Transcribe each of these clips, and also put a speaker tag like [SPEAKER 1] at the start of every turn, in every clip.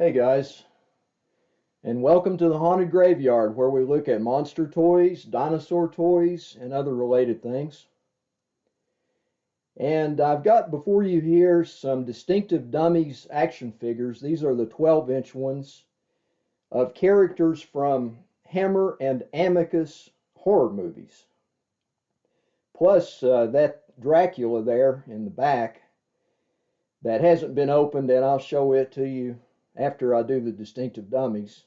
[SPEAKER 1] Hey guys, and welcome to the Haunted Graveyard, where we look at monster toys, dinosaur toys, and other related things. And I've got before you here some Distinctive Dummies action figures. These are the 12-inch ones of characters from Hammer and Amicus horror movies. Plus that Dracula there in the back that hasn't been opened, and I'll show it to you after I do the Distinctive Dummies.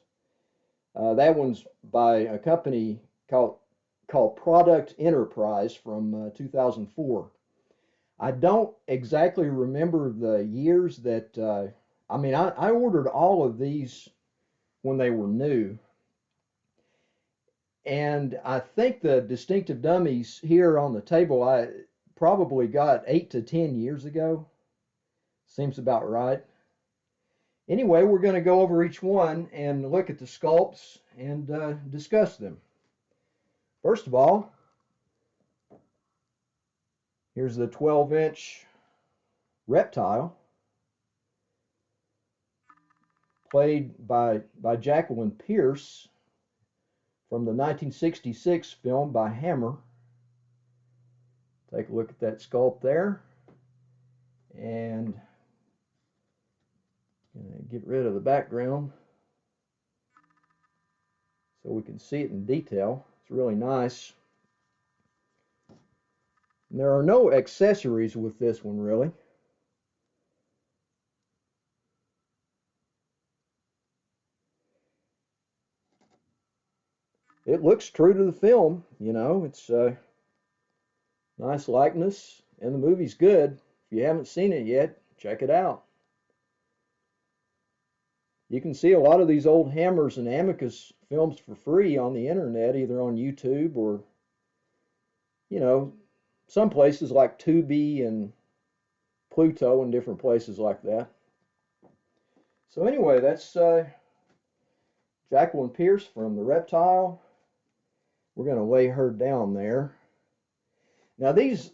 [SPEAKER 1] That one's by a company called Product Enterprise from 2004. I don't exactly remember the years that, I ordered all of these when they were new. And I think the Distinctive Dummies here on the table I probably got 8 to 10 years ago. Seems about right. Anyway, we're going to go over each one and look at the sculpts and discuss them. First of all, here's the 12-inch Reptile, played by Jacqueline Pierce from the 1966 film by Hammer. Take a look at that sculpt there. And get rid of the background so we can see it in detail. It's really nice. And there are no accessories with this one, really. It looks true to the film, you know. It's a nice likeness, and the movie's good. If you haven't seen it yet, check it out. You can see a lot of these old Hammers and Amicus films for free on the internet, either on YouTube or, you know, some places like Tubi and Pluto and different places like that. So anyway, that's Jacqueline Pierce from the Reptile. We're going to lay her down there. Now these,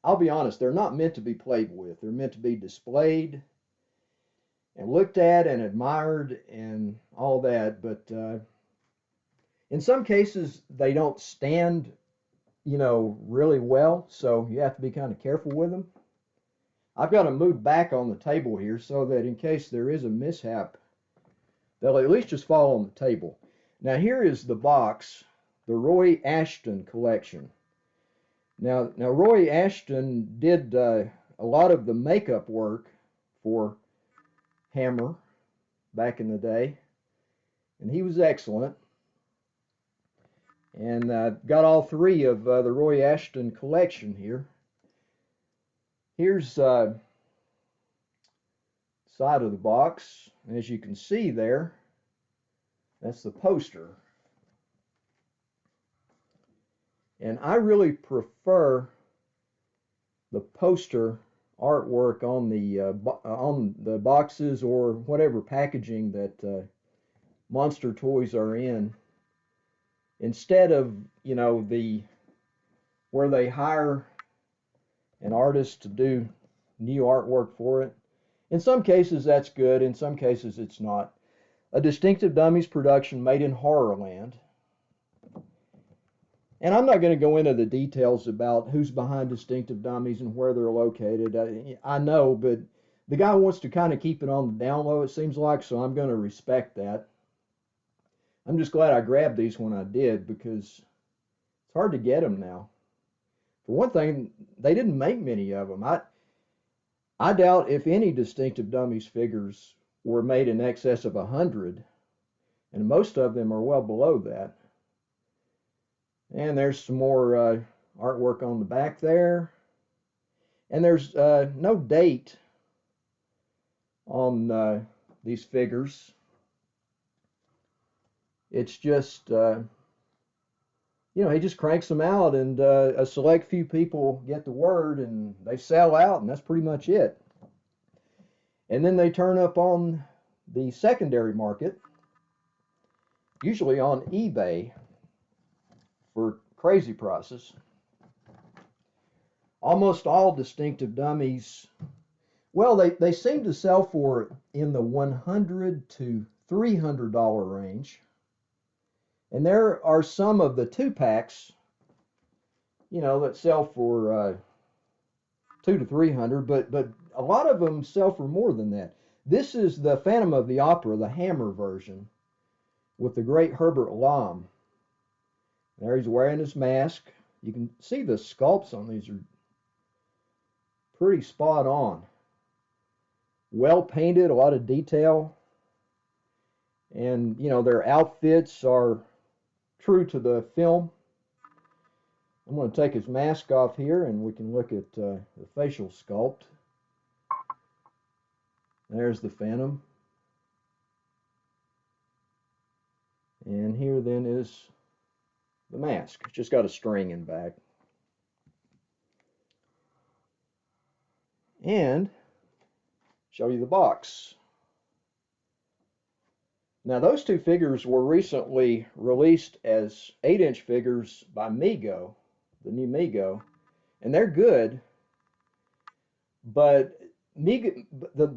[SPEAKER 1] I'll be honest, they're not meant to be played with. They're meant to be displayed and looked at and admired and all that. But in some cases, they don't stand, you know, really well. So you have to be kind of careful with them. I've got to move back on the table here so that in case there is a mishap, they'll at least just fall on the table. Now here is the box, the Roy Ashton collection. Now Roy Ashton did a lot of the makeup work for Hammer back in the day, and he was excellent. And got all three of the Roy Ashton collection here. Here's side of the box. As you can see there, that's the poster. And I really prefer the poster artwork on the boxes or whatever packaging that monster toys are in, instead of, you know, where they hire an artist to do new artwork for it. In some cases that's good, in some cases it's not. A Distinctive Dummies production made in Horrorland. And I'm not going to go into the details about who's behind Distinctive Dummies and where they're located. I know, but the guy wants to kind of keep it on the down low, it seems like, so I'm going to respect that. I'm just glad I grabbed these when I did, because it's hard to get them now. For one thing, they didn't make many of them. I doubt if any Distinctive Dummies figures were made in excess of 100, and most of them are well below that. And there's some more artwork on the back there. And there's no date on these figures. It's just, you know, he just cranks them out, and a select few people get the word, and they sell out, and that's pretty much it. And then they turn up on the secondary market, usually on eBay, for crazy prices. Almost all Distinctive Dummies Well, they seem to sell for in the $100 to $300 range. And there are some of the 2-packs, that sell for 200 to 300, but a lot of them sell for more than that. This is the Phantom of the Opera, the Hammer version, with the great Herbert Lom. There he's wearing his mask. You can see the sculpts on these are pretty spot on. Well painted, a lot of detail. And, their outfits are true to the film. I'm going to take his mask off here and we can look at the facial sculpt. There's the Phantom. And here then is the mask. It's just got a string in back. And show you the box. Now those two figures were recently released as 8-inch figures by Mego, the new Mego, and they're good, but the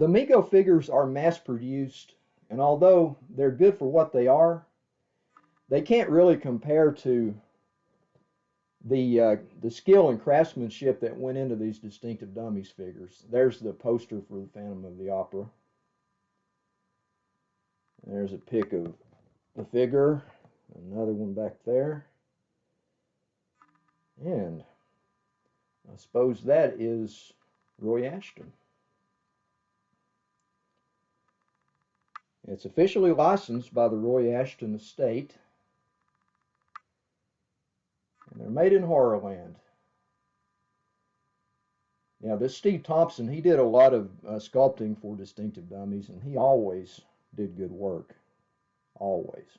[SPEAKER 1] Mego figures are mass produced, and although they're good for what they are, they can't really compare to the skill and craftsmanship that went into these Distinctive Dummies figures. There's the poster for the Phantom of the Opera. There's a pic of the figure, another one back there. And I suppose that is Roy Ashton. It's officially licensed by the Roy Ashton estate. And they're made in Horrorland. Now this Steve Thompson, he did a lot of sculpting for Distinctive Dummies, and he always did good work. Always.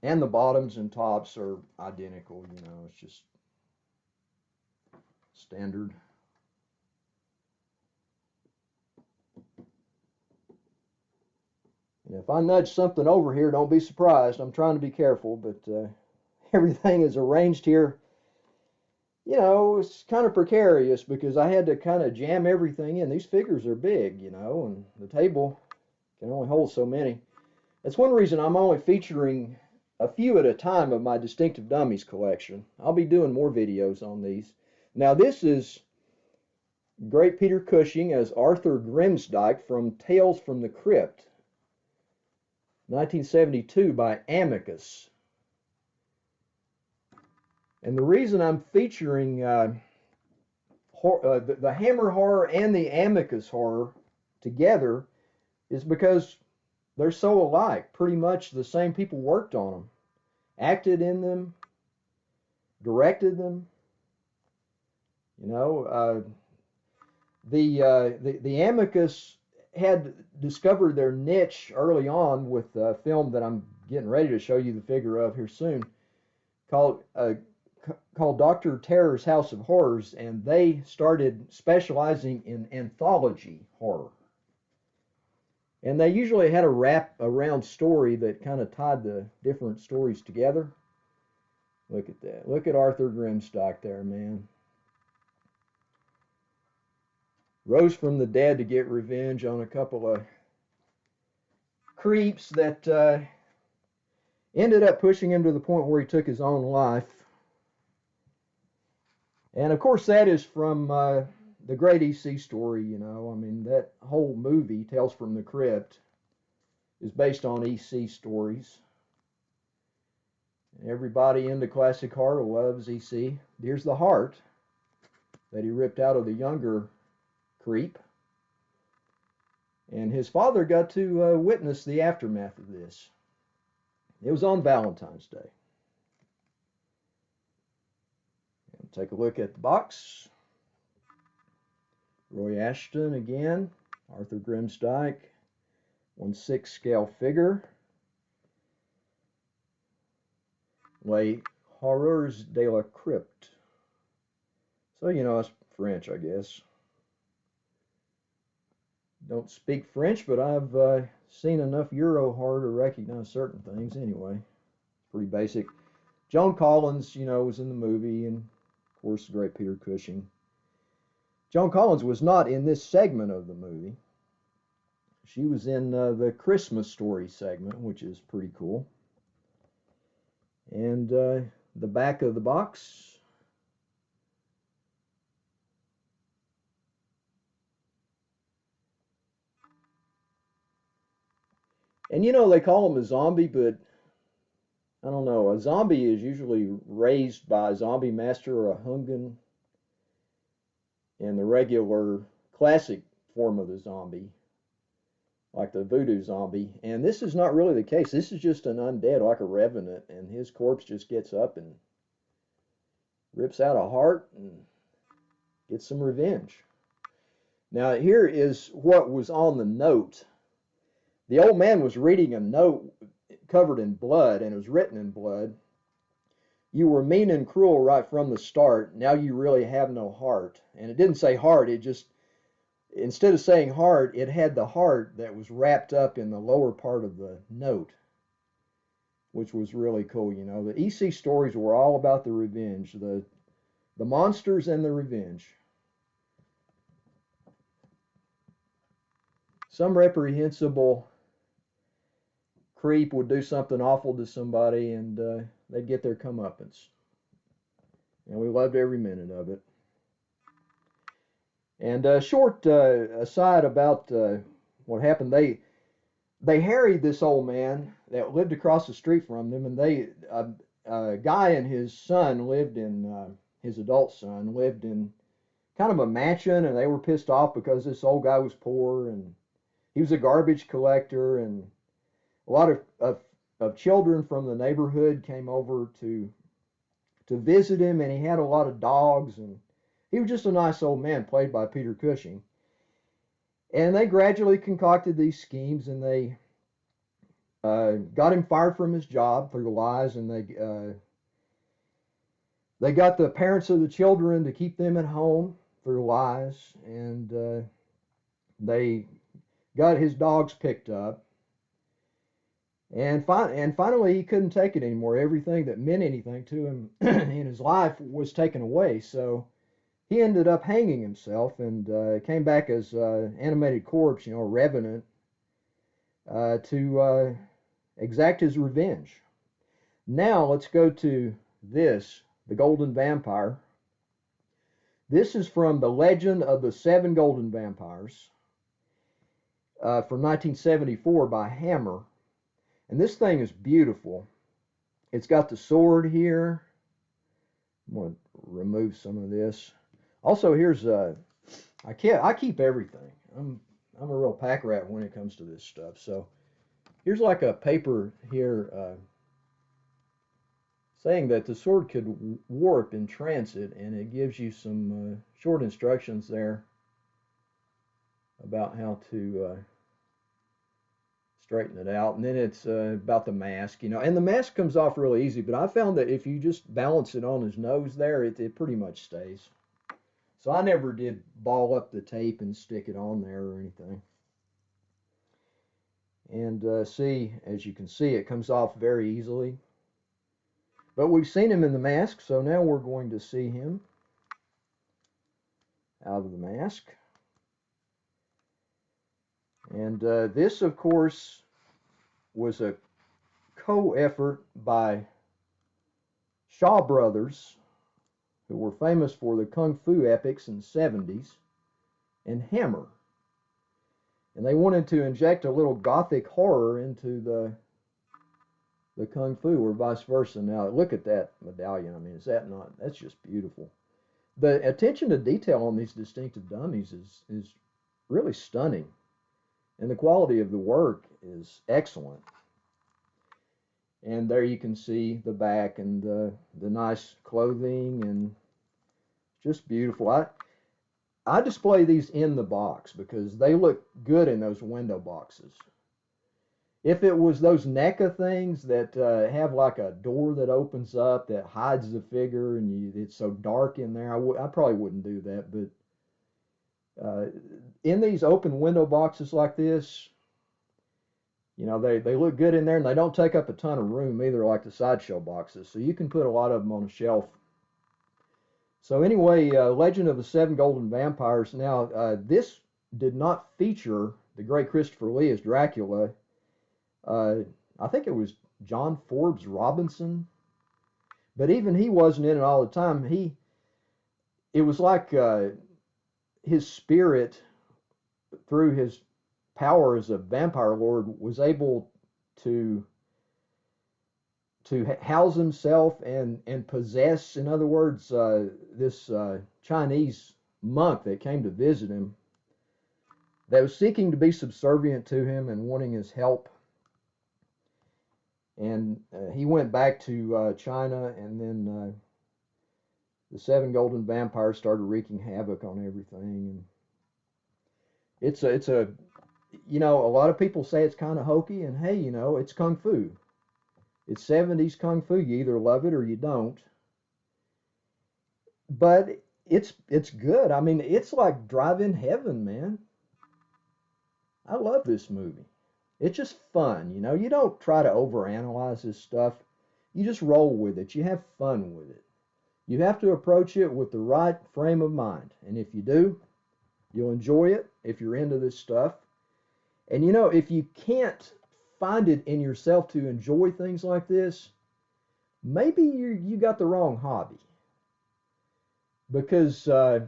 [SPEAKER 1] And the bottoms and tops are identical, it's just standard. And if I nudge something over here, don't be surprised. I'm trying to be careful, but everything is arranged here. It's kind of precarious because I had to kind of jam everything in. These figures are big, and the table can only hold so many. That's one reason I'm only featuring a few at a time of my Distinctive Dummies collection. I'll be doing more videos on these. Now this is great Peter Cushing as Arthur Grimsdyke from Tales from the Crypt, 1972 by Amicus. And the reason I'm featuring the Hammer horror and the Amicus horror together is because they're so alike. Pretty much the same people worked on them, acted in them, directed them. The Amicus had discovered their niche early on with a film that I'm getting ready to show you the figure of here soon, called Dr. Terror's House of Horrors, and they started specializing in anthology horror. And they usually had a wrap around story that kind of tied the different stories together. Look at that. Look at Arthur Grimsdyke there, man. Rose from the dead to get revenge on a couple of creeps that ended up pushing him to the point where he took his own life. And of course that is from the great EC story, I mean, that whole movie, Tales from the Crypt, is based on EC stories. Everybody into classic horror loves EC. Here's the heart that he ripped out of the younger creep. And his father got to witness the aftermath of this. It was on Valentine's Day. And take a look at the box. Roy Ashton again, Arthur Grimsdyke, 1/6 scale figure. Les Horreurs de la Crypte. So, it's French, I guess. Don't speak French, but I've seen enough Euro horror to recognize certain things anyway. It's pretty basic. Joan Collins, was in the movie, and of course, the great Peter Cushing. Joan Collins was not in this segment of the movie. She was in the Christmas Story segment, which is pretty cool. And the back of the box. And you know, they call him a zombie, but I don't know. A zombie is usually raised by a zombie master or a hungan in the regular classic form of the zombie, like the voodoo zombie. And this is not really the case. This is just an undead, like a revenant, and his corpse just gets up and rips out a heart and gets some revenge. Now, here is what was on the note. The old man was reading a note covered in blood, and it was written in blood. You were mean and cruel right from the start. Now you really have no heart. And it didn't say heart. It just, instead of saying heart, it had the heart that was wrapped up in the lower part of the note, which was really cool. You know, the EC stories were all about the revenge, the monsters and the revenge. Some reprehensible creep would do something awful to somebody, and they'd get their comeuppance. And we loved every minute of it. And a short aside about what happened, they harried this old man that lived across the street from them, and a guy and his son lived in, his adult son lived in kind of a mansion, and they were pissed off because this old guy was poor, and he was a garbage collector, and a lot of children from the neighborhood came over to visit him, and he had a lot of dogs, and he was just a nice old man, played by Peter Cushing. And they gradually concocted these schemes, and they got him fired from his job through lies, and they got the parents of the children to keep them at home through lies, and they got his dogs picked up. And finally, he couldn't take it anymore. Everything that meant anything to him in his life was taken away. So he ended up hanging himself, and came back as an animated corpse, you know, a revenant, to exact his revenge. Now let's go to this, the Golden Vampire. This is from The Legend of the Seven Golden Vampires, from 1974 by Hammer. And this thing is beautiful. It's got the sword here. I'm going to remove some of this. Also, here's I keep everything. I'm a real pack rat when it comes to this stuff. So here's like a paper here saying that the sword could warp in transit, and it gives you some short instructions there about how to straighten it out. And then it's about the mask, you know, and the mask comes off really easy, but I found that if you just balance it on his nose there, it pretty much stays. So I never did ball up the tape and stick it on there or anything. And see, as you can see, it comes off very easily. But we've seen him in the mask, so now we're going to see him out of the mask. And this, of course, was a co-effort by Shaw Brothers, who were famous for the Kung Fu epics in the 70s, and Hammer. And they wanted to inject a little gothic horror into the Kung Fu, or vice versa. Now, look at that medallion. I mean, is that not, that's just beautiful. The attention to detail on these Distinctive Dummies is really stunning. And the quality of the work is excellent. And there you can see the back and the nice clothing, and just beautiful. I display these in the box because they look good in those window boxes. If it was those NECA things that have like a door that opens up that hides the figure, and it's so dark in there, I probably wouldn't do that. But in these open window boxes like this, you know, they look good in there, and they don't take up a ton of room either, like the sideshow boxes. So you can put a lot of them on a shelf So anyway, Legend of the Seven Golden Vampires. Now, this did not feature the great Christopher Lee as Dracula. Uh, I think it was John Forbes Robinson, but even he wasn't in it all the time. It was like his spirit, through his power as a vampire lord, was able to house himself and possess, in other words, this Chinese monk that came to visit him, that was seeking to be subservient to him and wanting his help. And he went back to China, and then the seven golden vampires started wreaking havoc on everything. And it's a you know, a lot of people say it's kind of hokey, and hey, you know, it's kung fu. It's 70s kung fu. You either love it or you don't. But it's good. I mean, it's like drive-in heaven, man. I love this movie. It's just fun, you know. You don't try to overanalyze this stuff. You just roll with it. You have fun with it. You have to approach it with the right frame of mind. And if you do, you'll enjoy it if you're into this stuff. And you know, if you can't find it in yourself to enjoy things like this, maybe you got the wrong hobby. Because a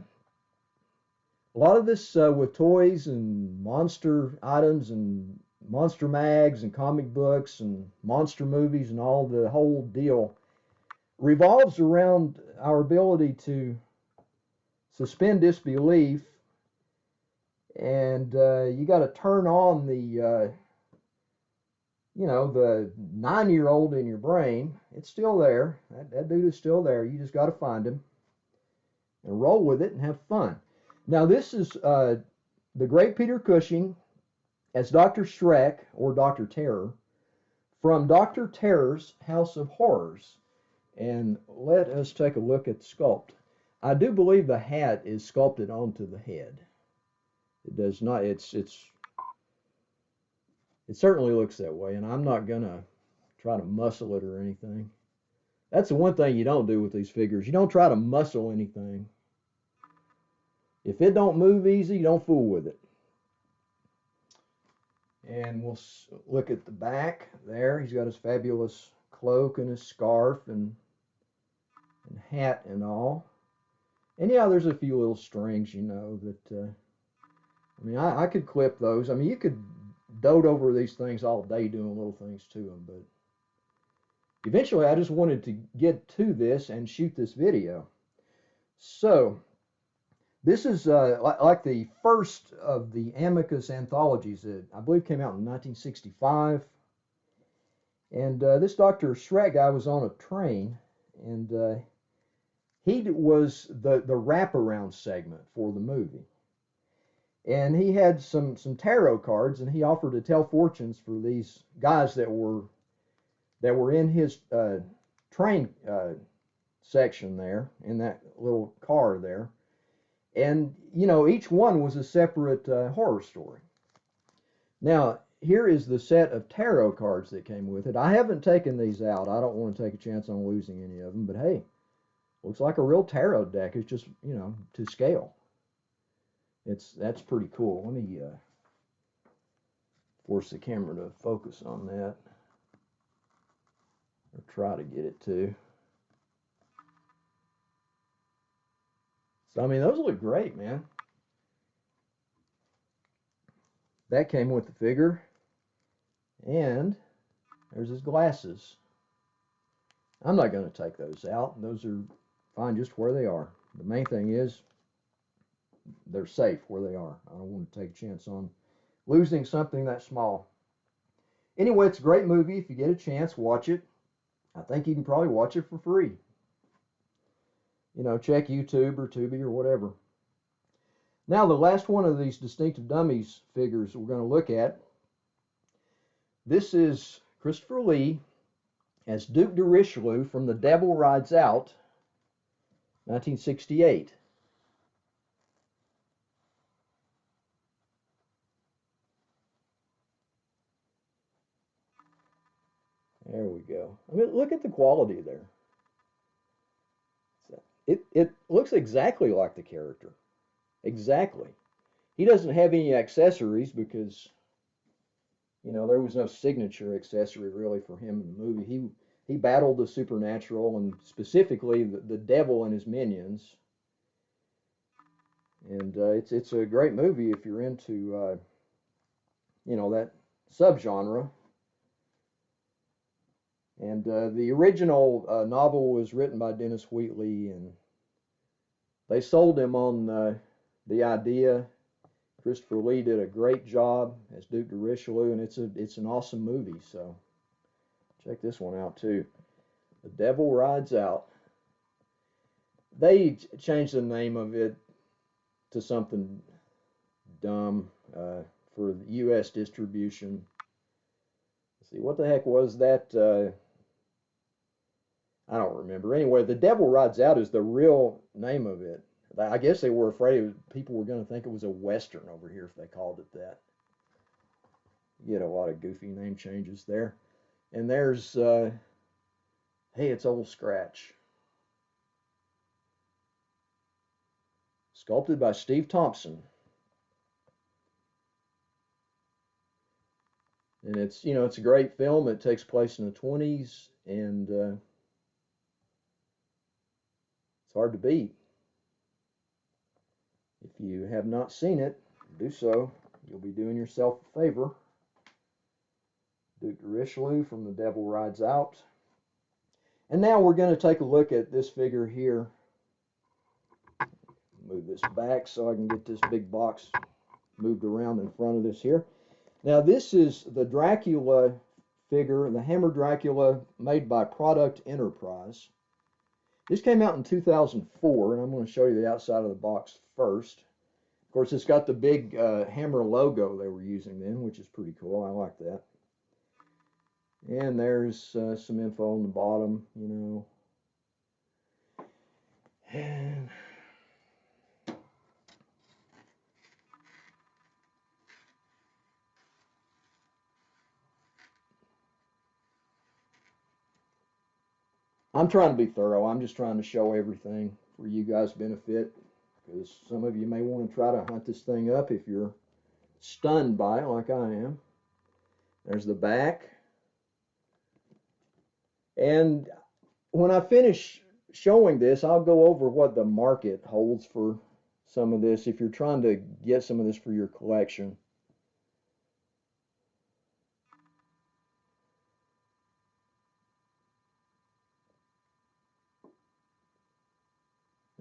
[SPEAKER 1] lot of this with toys and monster items and monster mags and comic books and monster movies and all the whole deal revolves around our ability to suspend disbelief, and you got to turn on the you know, the 9-year-old in your brain. It's still there. That dude is still there. You just got to find him and roll with it and have fun. Now, this is the great Peter Cushing as Dr. Schreck, or Dr. Terror, from Dr. Terror's House of Horrors. And let us take a look at the sculpt. I do believe the hat is sculpted onto the head. It does not, it certainly looks that way, and I'm not going to try to muscle it or anything. That's the one thing you don't do with these figures. You don't try to muscle anything. If it don't move easy, don't fool with it. And we'll look at the back there. He's got his fabulous cloak and his scarf and hat and all. And yeah, there's a few little strings, you know, that, I mean, I could clip those. I mean, you could dote over these things all day doing little things to them, but eventually I just wanted to get to this and shoot this video. So, this is like the first of the Amicus anthologies that I believe came out in 1965. And this Dr. Schreck guy was on a train, and he was the wraparound segment for the movie. And he had some tarot cards, and he offered to tell fortunes for these guys that were in his train section there, in that little car there. And, you know, each one was a separate horror story. Now, here is the set of tarot cards that came with it. I haven't taken these out. I don't want to take a chance on losing any of them. But, hey, looks like a real tarot deck. It's just, you know, to scale. That's pretty cool. Let me force the camera to focus on that. Or try to get it to. So, I mean, those look great, man. That came with the figure. And there's his glasses. I'm not going to take those out. Those are fine just where they are. The main thing is they're safe where they are. I don't want to take a chance on losing something that small. Anyway, it's a great movie. If you get a chance, watch it. I think you can probably watch it for free. You know, check YouTube or Tubi or whatever. Now, the last one of these Distinctive Dummies figures we're going to look at. This is Christopher Lee as Duc de Richleau from The Devil Rides Out, 1968. There we go. I mean, look at the quality there. it looks exactly like the character. Exactly. He doesn't have any accessories because, there was no signature accessory really for him in the movie. He battled the supernatural and specifically the devil and his minions. And it's a great movie if you're into that subgenre. And the original novel was written by Dennis Wheatley, and they sold him on the idea. Christopher Lee did a great job as Duc de Richelieu, and it's an awesome movie. So check this one out too. The Devil Rides Out. They changed the name of it to something dumb for the U.S. distribution. Let's see, what the heck was that? I don't remember. Anyway, The Devil Rides Out is the real name of it. I guess they were afraid people were going to think it was a Western over here if they called it that. You get a lot of goofy name changes there. And there's, hey, it's Old Scratch. Sculpted by Steve Thompson. And it's a great film. It takes place in the 20s, and it's hard to beat. If you have not seen it, do so. You'll be doing yourself a favor. Duc de Richelieu from The Devil Rides Out. And now we're going to take a look at this figure here. Move this back so I can get this big box moved around in front of this here. Now this is the Dracula figure, the Hammer Dracula, made by Product Enterprise. This came out in 2004, and I'm going to show you the outside of the box first. Of course, it's got the big Hammer logo they were using then, which is pretty cool. I like that. And there's some info on the bottom, And I'm trying to be thorough. I'm just trying to show everything for you guys' benefit, because some of you may want to try to hunt this thing up if you're stunned by it like I am. There's the back. And when I finish showing this, I'll go over what the market holds for some of this if you're trying to get some of this for your collection.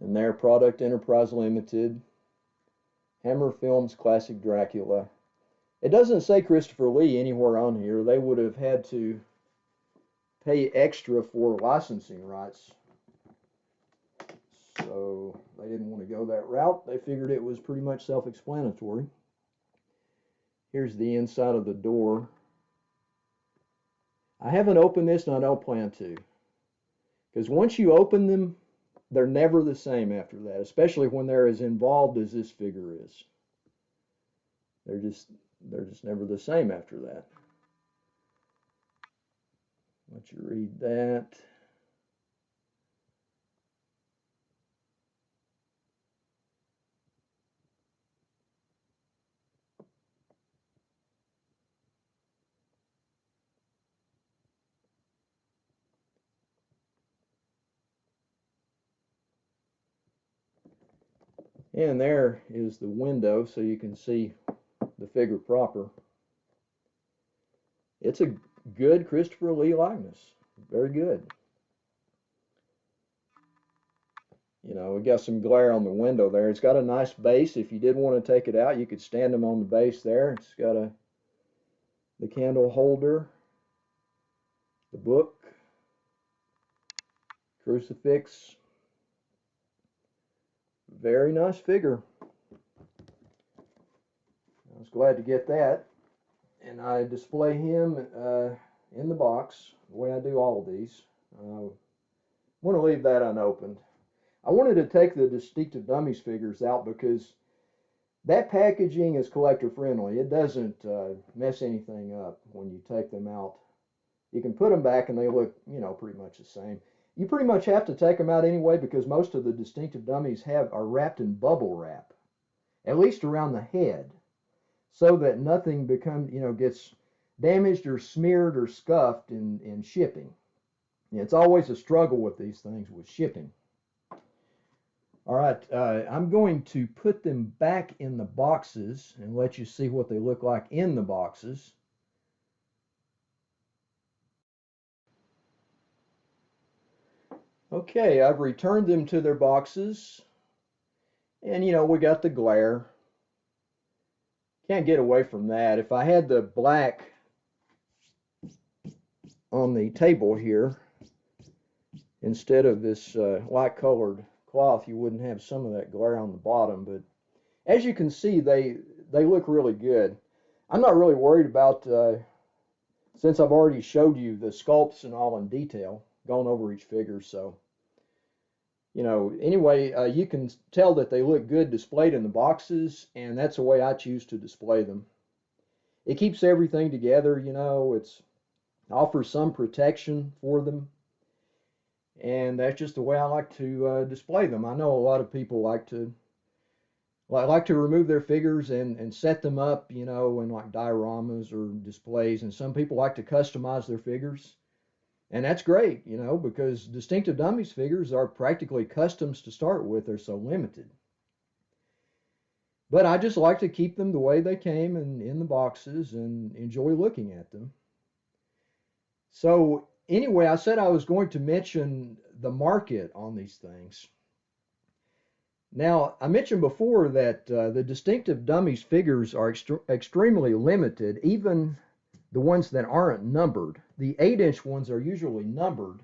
[SPEAKER 1] And their Product Enterprise Limited, Hammer Films Classic Dracula. It doesn't say Christopher Lee anywhere on here. They would have had to pay extra for licensing rights. So they didn't want to go that route. They figured it was pretty much self-explanatory. Here's the inside of the door. I haven't opened this and I don't plan to. Because once you open them, they're never the same after that, especially when they're as involved as this figure is. They're just never the same after that. Let you read that. And there is the window so you can see the figure proper. It's a good Christopher Lee likeness. Very good. We got some glare on the window there. It's got a nice base. If you did want to take it out, you could stand them on the base there. It's got the candle holder, the book, crucifix. Very nice figure. I was glad to get that. And I display him in the box the way I do all of these. I want to leave that unopened. I wanted to take the Distinctive Dummies figures out because that packaging is collector friendly. It doesn't mess anything up when you take them out. You can put them back and they look, pretty much the same. You pretty much have to take them out anyway because most of the Distinctive Dummies are wrapped in bubble wrap, at least around the head, so that nothing gets damaged or smeared or scuffed in shipping. It's always a struggle with these things with shipping. All right, I'm going to put them back in the boxes and let you see what they look like in the boxes. Okay, I've returned them to their boxes. And we got the glare. Can't get away from that. If I had the black on the table here instead of this light colored cloth, you wouldn't have some of that glare on the bottom. But as you can see, they look really good. I'm not really worried about, since I've already showed you the sculpts and all in detail, gone over each figure, so anyway, you can tell that they look good displayed in the boxes, and that's the way I choose to display them. It keeps everything together, it's offers some protection for them, and that's just the way I like to display them. I know a lot of people like to remove their figures and set them up, in like dioramas or displays, and some people like to customize their figures. And that's great, because Distinctive Dummies figures are practically customs to start with. They're so limited. But I just like to keep them the way they came and in the boxes and enjoy looking at them. So anyway, I said I was going to mention the market on these things. Now, I mentioned before that the Distinctive Dummies figures are extremely limited, even the ones that aren't numbered. The 8-inch ones are usually numbered,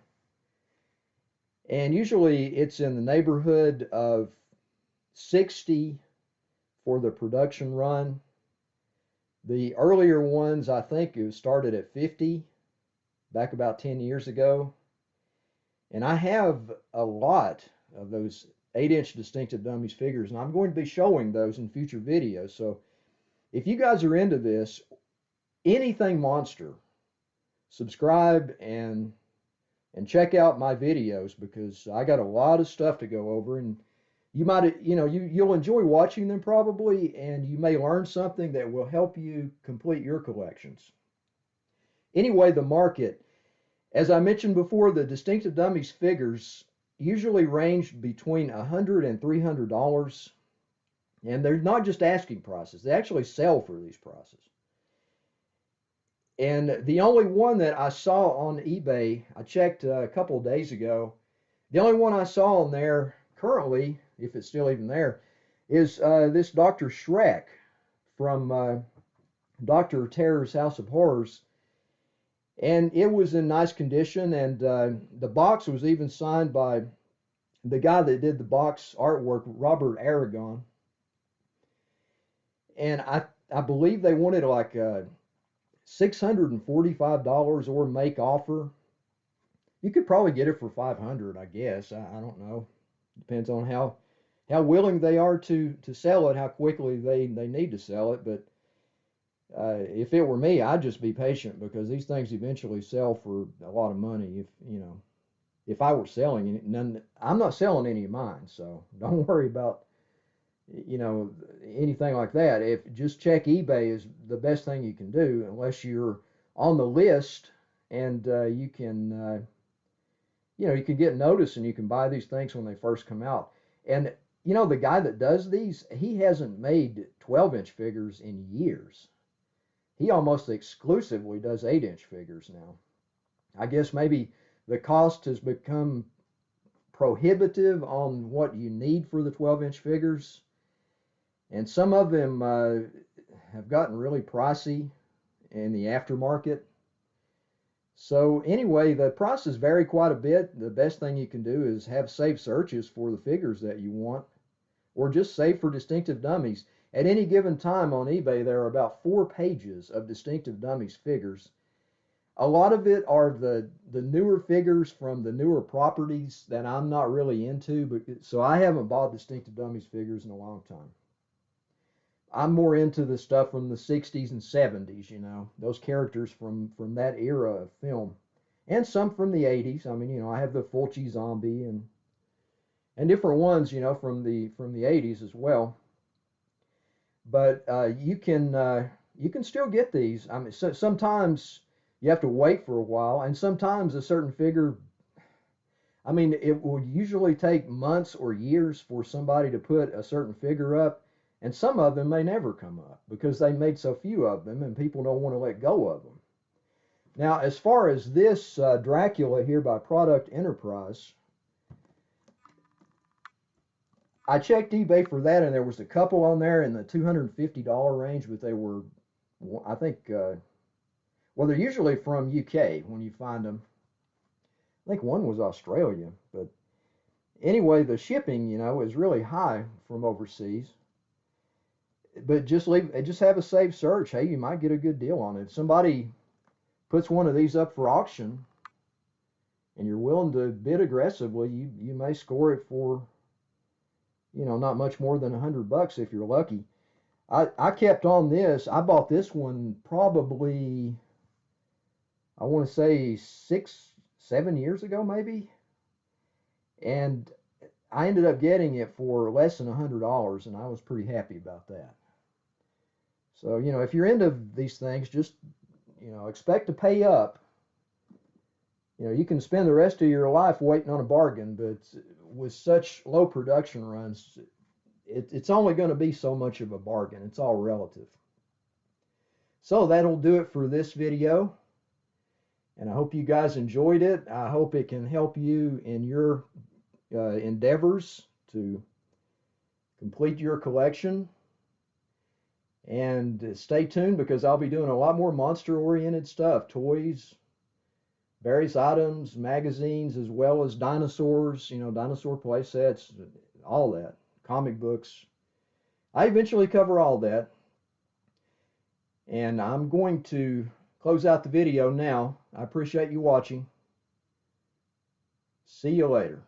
[SPEAKER 1] and usually it's in the neighborhood of 60 for the production run. The earlier ones, I think, it started at 50 back about 10 years ago. And I have a lot of those 8-inch Distinctive Dummies figures, and I'm going to be showing those in future videos. So if you guys are into this, anything monster, subscribe and check out my videos, because I got a lot of stuff to go over, and you might you'll enjoy watching them probably, and you may learn something that will help you complete your collections. Anyway, the market, as I mentioned before, the Distinctive Dummies figures usually range between $100 and $300, and they're not just asking prices, they actually sell for these prices. And the only one that I saw on eBay, I checked a couple of days ago, the only one I saw on there currently, if it's still even there, is this Dr. Schreck from Dr. Terror's House of Horrors. And it was in nice condition, and the box was even signed by the guy that did the box artwork, Robert Aragon. And I believe they wanted like $645 or make offer. You could probably get it for $500, I guess. I don't know. Depends on how willing they are to sell it, how quickly they need to sell it. But if it were me, I'd just be patient, because these things eventually sell for a lot of money. If I were selling it, I'm not selling any of mine, so don't worry about anything like that. Just check eBay is the best thing you can do, unless you're on the list, and you can get notice and you can buy these things when they first come out. And the guy that does these, he hasn't made 12-inch figures in years. He almost exclusively does 8-inch figures now. I guess maybe the cost has become prohibitive on what you need for the 12-inch figures, and some of them have gotten really pricey in the aftermarket. So anyway, the prices vary quite a bit. The best thing you can do is have saved searches for the figures that you want, or just save for Distinctive Dummies. At any given time on eBay, there are about 4 pages of Distinctive Dummies figures. A lot of it are the newer figures from the newer properties that I'm not really into, so I haven't bought Distinctive Dummies figures in a long time. I'm more into the stuff from the 60s and 70s, those characters from that era of film. and some from the 80s. I mean, I have the Fulci zombie and different ones, from the 80s as well. But you can still get these. I mean, sometimes you have to wait for a while, and sometimes a certain figure. I mean, it will usually take months or years for somebody to put a certain figure up, and some of them may never come up because they made so few of them, and people don't want to let go of them. Now, as far as this Dracula here by Product Enterprise, I checked eBay for that, and there was a couple on there in the $250 range, but they were, I think, well, they're usually from UK when you find them. I think one was Australia, but anyway, the shipping, is really high from overseas. But just have a safe search. Hey, you might get a good deal on it. If somebody puts one of these up for auction, and you're willing to bid aggressively, you may score it for, not much more than $100 if you're lucky. I kept on this. I bought this one probably, I want to say 6-7 years ago maybe, and I ended up getting it for less than $100, and I was pretty happy about that. So, if you're into these things, just, expect to pay up. You can spend the rest of your life waiting on a bargain, but with such low production runs, it's only going to be so much of a bargain. It's all relative. So that'll do it for this video. And I hope you guys enjoyed it. I hope it can help you in your endeavors to complete your collection. And stay tuned because I'll be doing a lot more monster-oriented stuff. Toys, various items, magazines, as well as dinosaurs, dinosaur play sets, all that. Comic books. I eventually cover all that. And I'm going to close out the video now. I appreciate you watching. See you later.